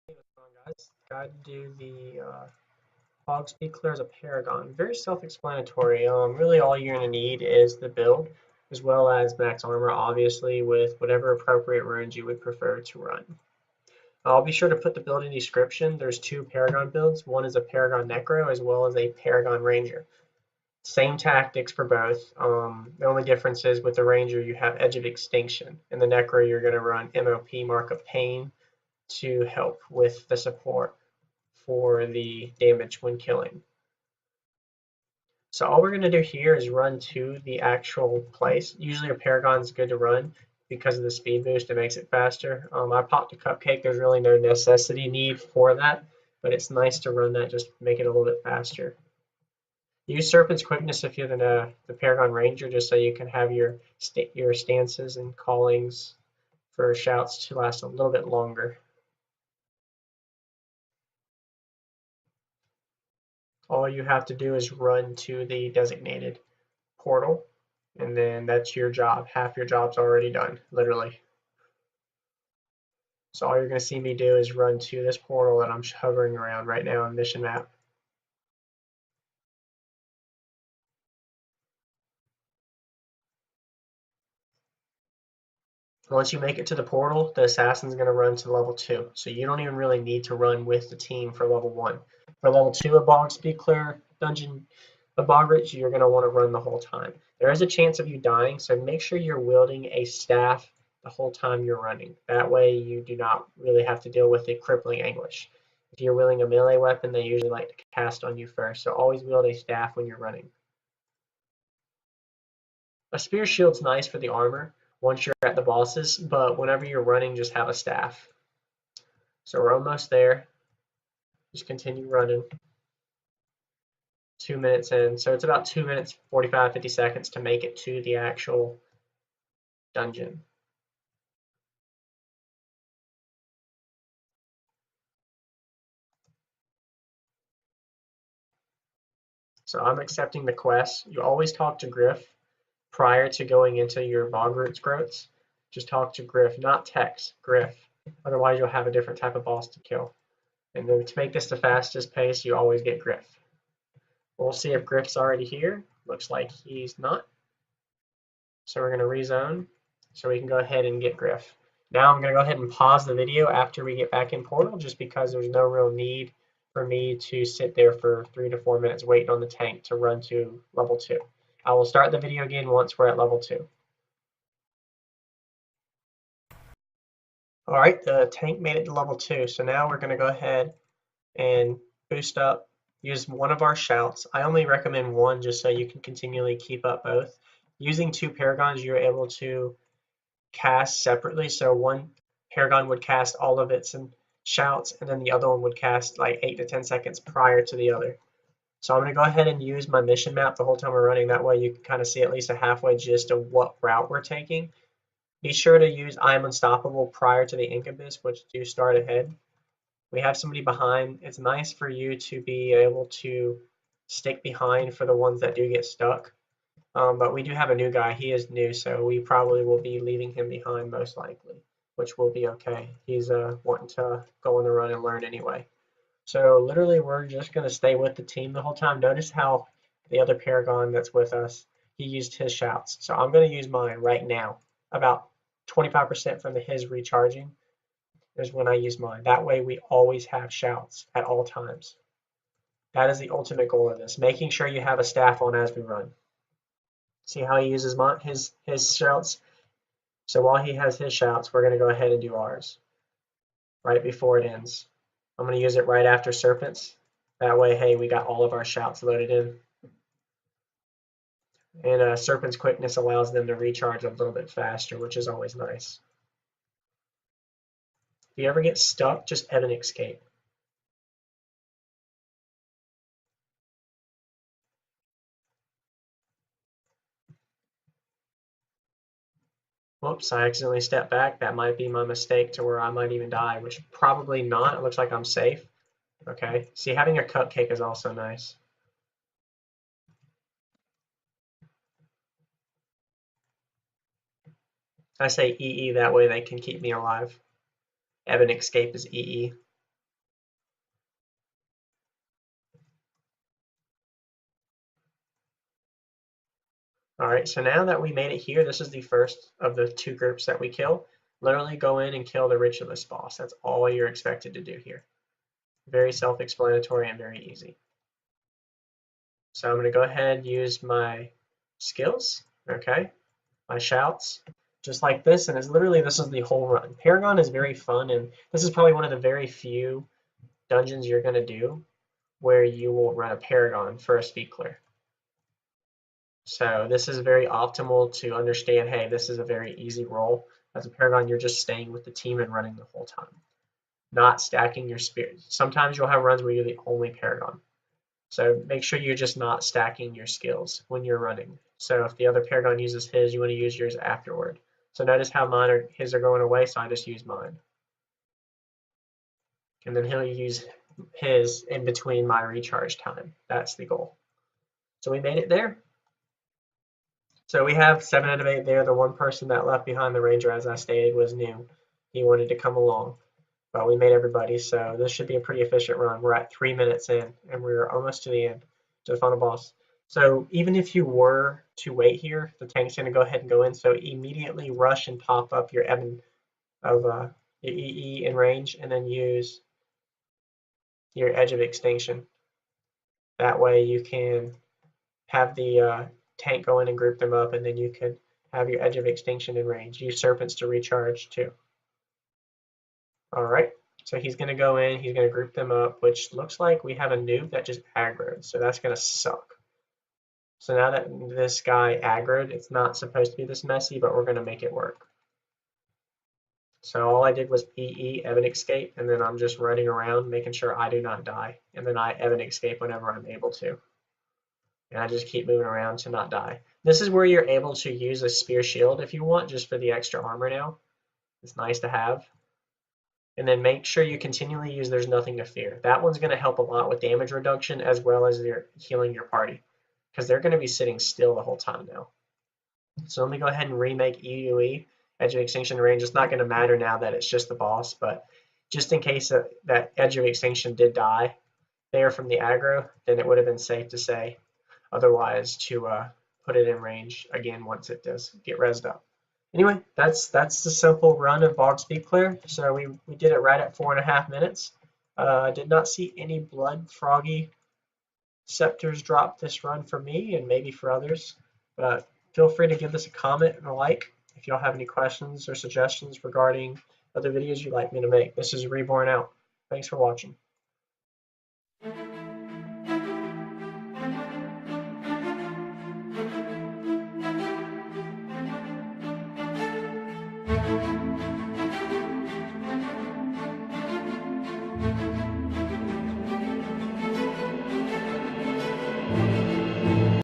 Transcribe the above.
Hey, what's going on, guys? Got to do the BoGSC clear as a Paragon. Very self-explanatory. Really all you're going to need is the build, as well as max armor, obviously, with whatever appropriate runes you would prefer to run. I'll be sure to put the build in the description. There's two Paragon builds. One is a Paragon Necro, as well as a Paragon Ranger. Same tactics for both. The only difference is with the Ranger, you have Edge of Extinction. In the Necro, you're going to run MOP, Mark of Pain, to help with the support for the damage when killing. So all we're going to do here is run to the actual place. Usually a Paragon is good to run because of the speed boost. It makes it faster. I popped a Cupcake. There's really no need for that, but it's nice to run that just to make it a little bit faster. Use Serpent's Quickness if you're the Paragon Ranger, just so you can have your stances and callings for shouts to last a little bit longer. All you have to do is run to the designated portal, and then that's your job. Half your job's already done, literally. So all you're going to see me do is run to this portal that I'm hovering around right now on mission map. Once you make it to the portal, the assassin's going to run to level 2. So you don't even really need to run with the team for level 1. For level 2 of BoGSC clear dungeon of Bogridge, you're going to want to run the whole time. There is a chance of you dying, so make sure you're wielding a staff the whole time you're running. That way you do not really have to deal with the crippling anguish. If you're wielding a melee weapon, they usually like to cast on you first, so always wield a staff when you're running. A spear shield's nice for the armor once you're at the bosses, but whenever you're running, just have a staff. So we're almost there. Just continue running. 2 minutes in. So it's about 2 minutes, 45, 50 seconds to make it to the actual dungeon. So I'm accepting the quest. You always talk to Griff prior to going into your bog roots growths. Just talk to Griff, not Tex, Griff. Otherwise you'll have a different type of boss to kill. And then to make this the fastest pace, you always get Griff. We'll see if Griff's already here. Looks like he's not. So we're going to rezone so we can go ahead and get Griff. Now I'm going to go ahead and pause the video after we get back in Portal, just because there's no real need for me to sit there for 3 to 4 minutes waiting on the tank to run to level 2. I will start the video again once we're at level 2. All right, the tank made it to level 2, so now we're going to go ahead and boost up, use one of our shouts. I only recommend one just so you can continually keep up both. Using 2 Paragons, you're able to cast separately. So one Paragon would cast all of its shouts, and then the other one would cast like 8 to 10 seconds prior to the other. So I'm going to go ahead and use my mission map the whole time we're running. That way you can kind of see at least a halfway gist of what route we're taking. Be sure to use I am unstoppable prior to the incubus, which do start ahead. We have somebody behind. It's nice for you to be able to stick behind for the ones that do get stuck. But we do have a new guy. He is new, so we probably will be leaving him behind most likely, which will be okay. He's wanting to go on the run and learn anyway. So literally, we're just going to stay with the team the whole time. Notice how the other Paragon that's with us, he used his shouts. So I'm going to use mine right now. About 25% from his recharging is when I use mine. That way we always have shouts at all times. That is the ultimate goal of this, making sure you have a staff on as we run. See how he uses his shouts? So while he has his shouts, we're going to go ahead and do ours right before it ends. I'm going to use it right after Serpents. That way, hey, we got all of our shouts loaded in. And Serpent's Quickness allows them to recharge a little bit faster, which is always nice. If you ever get stuck, just Ebon Escape. Whoops, I accidentally stepped back. That might be my mistake to where I might even die, which probably not. It looks like I'm safe. Okay. See, having a Cupcake is also nice. I say EE, that way they can keep me alive. Ebon Escape is EE. Alright, so now that we made it here, this is the first of the 2 groups that we kill. Literally go in and kill the ritualist boss. That's all you're expected to do here. Very self-explanatory and very easy. So I'm going to go ahead and use my skills, okay, my shouts, just like this, and it's literally, this is the whole run. Paragon is very fun, and this is probably one of the very few dungeons you're going to do where you will run a Paragon for a speed clear. So this is very optimal to understand, hey, this is a very easy role. As a Paragon, you're just staying with the team and running the whole time, not stacking your spears. Sometimes you'll have runs where you're the only Paragon. So make sure you're just not stacking your skills when you're running. So if the other Paragon uses his, you want to use yours afterward. So notice how his are going away, so I just use mine. And then he'll use his in between my recharge time. That's the goal. So we made it there. So we have 7 out of 8 there. The one person that left behind, the Ranger, as I stated, was new. He wanted to come along. But we made everybody, so this should be a pretty efficient run. We're at 3 minutes in, and we're almost to the end, to the final boss. So even if you were to wait here, the tank's going to go ahead and go in. So immediately rush and pop up your Evan of your EE in range, and then use your Edge of Extinction. That way you can have the tank go in and group them up, and then you could have your Edge of Extinction in range. Use Serpents to recharge too. All right. So he's going to go in, he's going to group them up, which looks like we have a noob that just aggroed, so that's going to suck. So now that this guy aggroed, it's not supposed to be this messy, but we're going to make it work. So all I did was EE, Evan Escape, and then I'm just running around making sure I do not die. And then I Evan Escape whenever I'm able to. And I just keep moving around to not die. This is where you're able to use a Spear Shield if you want, just for the extra armor now. It's nice to have. And then make sure you continually use There's Nothing to Fear. That one's going to help a lot with damage reduction as well as healing your party, because they're going to be sitting still the whole time now. So let me go ahead and remake EUE, Edge of Extinction range. It's not going to matter now that it's just the boss, but just in case that Edge of Extinction did die there from the aggro, then it would have been safe to say otherwise to put it in range again once it does get rezzed up. Anyway, that's the simple run of Bog Speed Clear. So we did it right at 4.5 minutes. I did not see any blood froggy scepters drop this run for me, and maybe for others. But feel free to give this a comment and a like if y'all have any questions or suggestions regarding other videos you'd like me to make. This is Reborn out. Thanks for watching.